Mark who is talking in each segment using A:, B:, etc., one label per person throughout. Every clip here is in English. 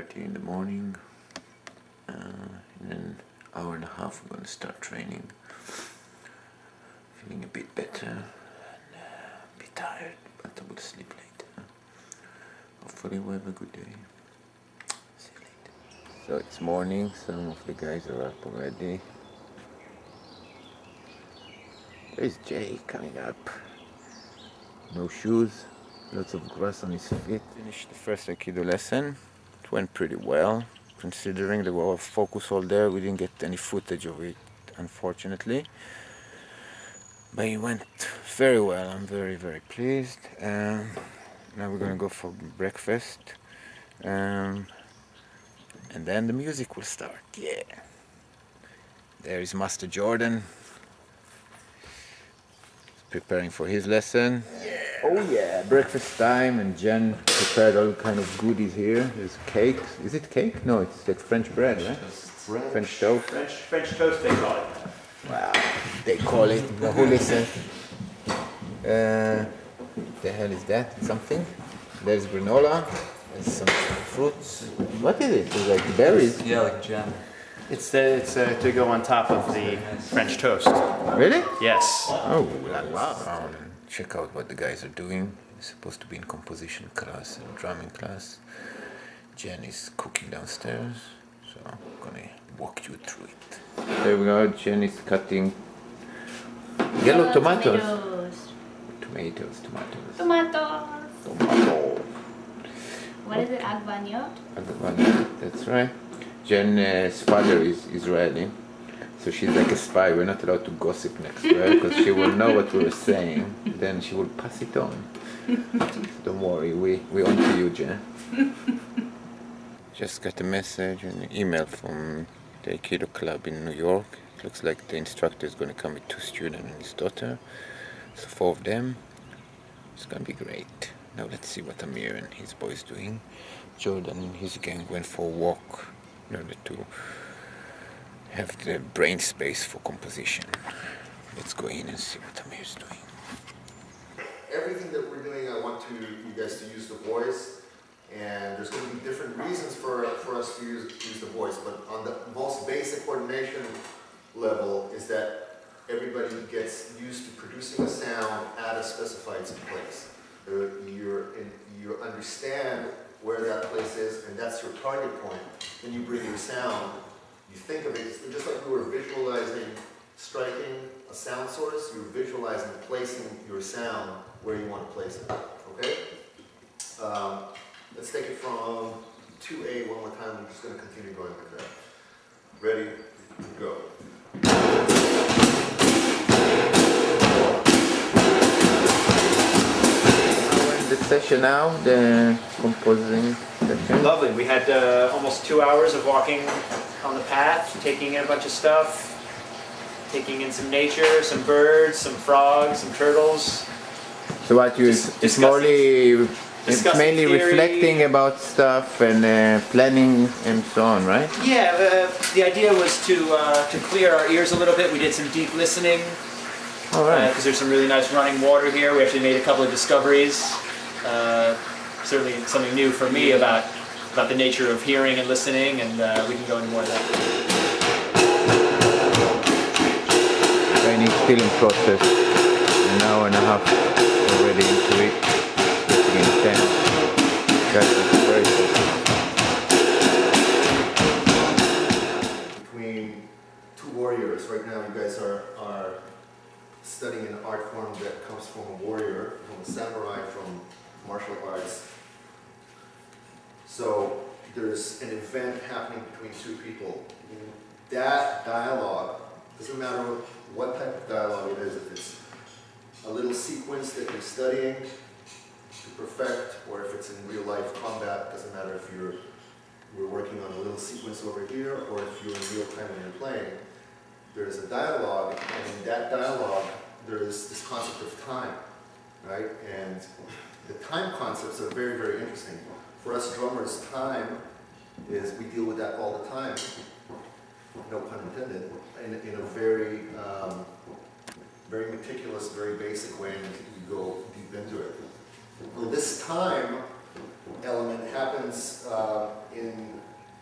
A: 6:30 in the morning. In an hour and a half we're going to start training. Feeling a bit better and a bit tired, but I will sleep later. Hopefully we'll have a good day. See you later. So it's morning, some of the guys are up already. There's Jay coming up. No shoes, lots of grass on his feet. Finished the first Aikido lesson. It went pretty well, considering there were focus all there. We didn't get any footage of it, unfortunately. But it went very well. I'm very, very pleased. Now we're gonna go for breakfast. And then the music will start. Yeah. There is Master Jordan. Preparing for his lesson. Yeah. Oh yeah, breakfast time, and Jen prepared all kind of goodies here. There's cake. Is it cake? No, it's like French bread, right? French toast.
B: French toast they call it.
A: Wow, they call it. Now who listen? The hell is that? Something? There's granola. There's some fruits. What is it? It's like berries.
C: Yeah, like jam.
B: It's to go on top of the French toast.
A: Really?
B: Yes.
A: Oh, wow. Check out what the guys are doing. It's supposed to be in composition class and drumming class. Jen is cooking downstairs, so I'm gonna walk you through it. There we go. Jen is cutting yellow tomatoes. Tomatoes. Tomato.
D: What is it? Agvanyot?
A: Agvanyot, that's right. Jen's father is Israeli, so she's like a spy. We're not allowed to gossip next to her because she will know what we're saying. Then she will pass it on. Don't worry, we on to you, Jen. Just got a message, an email from the Aikido club in New York. It looks like the instructor is going to come with 2 students and his daughter. So 4 of them. It's going to be great. Now let's see what Amir and his boys doing. Jordan and his gang went for a walk in order to have the brain space for composition. Let's go in and see what Amir's doing.
E: Everything that we're doing, I want you guys to use the voice, and there's going to be different reasons for us to use the voice, but on the most basic coordination level is that everybody gets used to producing a sound at a specified place. You understand where that place is, and that's your target point. Then you bring your sound, you think of it, just like we were visualizing striking a sound source, you're visualizing placing your sound where you want to place it, okay? Let's take it from 2A one more time. I'm just going to continue going like that. Ready, go.
A: The session now, the composing session.
B: Lovely. We had almost 2 hours of walking on the path, taking in a bunch of stuff, taking in some nature, some birds, some frogs, some turtles.
A: So what you it's mainly
B: theory.
A: Reflecting about stuff and planning and so on, right?
B: Yeah, the idea was to clear our ears a little bit. We did some deep listening.
A: All right.
B: Because there's some really nice running water here. We actually made a couple of discoveries. Certainly something new for me about the nature of hearing and listening, and we can go into more of that.
A: Training still in process. An hour and a half already into it. Getting intense. Guys, it's very focused.
E: Between 2 warriors, right now you guys are studying an art form that comes from a warrior, from a samurai, from martial arts. So there's an event happening between 2 people. That dialogue, doesn't matter what type of dialogue it is, if it's a little sequence that you're studying to perfect, or if it's in real life combat, doesn't matter if we're working on a little sequence over here, or if you're in real time when you're playing. There's a dialogue, and in that dialogue, there's this concept of time, right? And the time concepts are very, very interesting. For us drummers, time is, we deal with that all the time, no pun intended, in a very, very meticulous, very basic way, and you go deep into it. Well, this time element happens in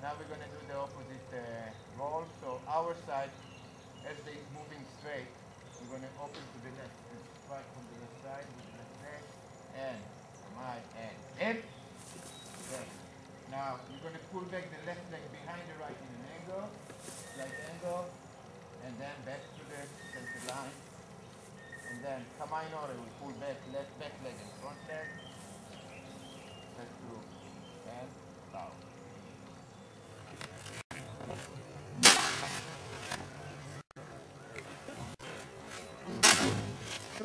F: Now we're going to do the opposite roll. So our side, as they moving straight, we're going to open to the left and strike from the left side with the left leg, and right and in. Okay. Now you're going to pull back the left leg behind the right in an angle, slight angle, and then back to the center line. And then Kamainore will pull back left back leg and front leg. Back through and bow.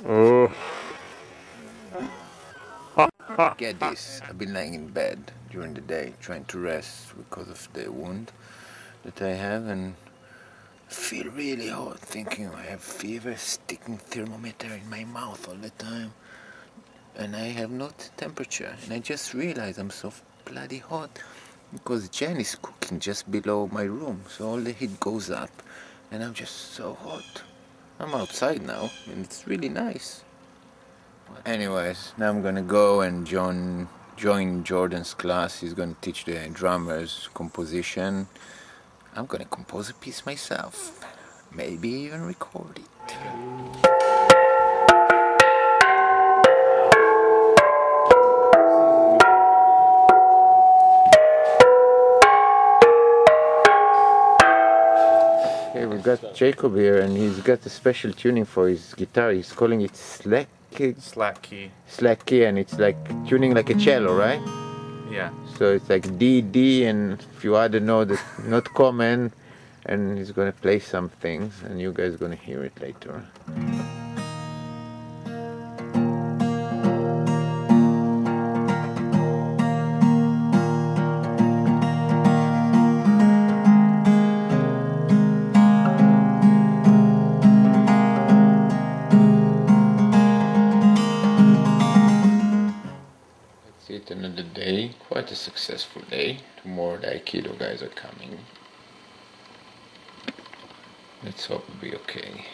A: Oh. Get this, I've been lying in bed during the day trying to rest because of the wound that I have, and feel really hot, thinking I have fever, sticking thermometer in my mouth all the time, and I have no temperature, and I just realized I'm so bloody hot because Jen is cooking just below my room, so all the heat goes up and I'm just so hot. I'm outside now and it's really nice. Anyways, now I'm gonna go and join Jordan's class. He's gonna teach the drummers composition. I'm gonna compose a piece myself, maybe even record it. Okay, we've got Jacob here, and he's got a special tuning for his guitar. He's calling it slack key, and it's like tuning like a cello, right?
C: Yeah.
A: So it's like D, D, and a few other notes that not common, and he's gonna play some things, and you guys are gonna hear it later. It's another day, quite a successful day. Tomorrow the Aikido guys are coming. Let's hope it'll be okay.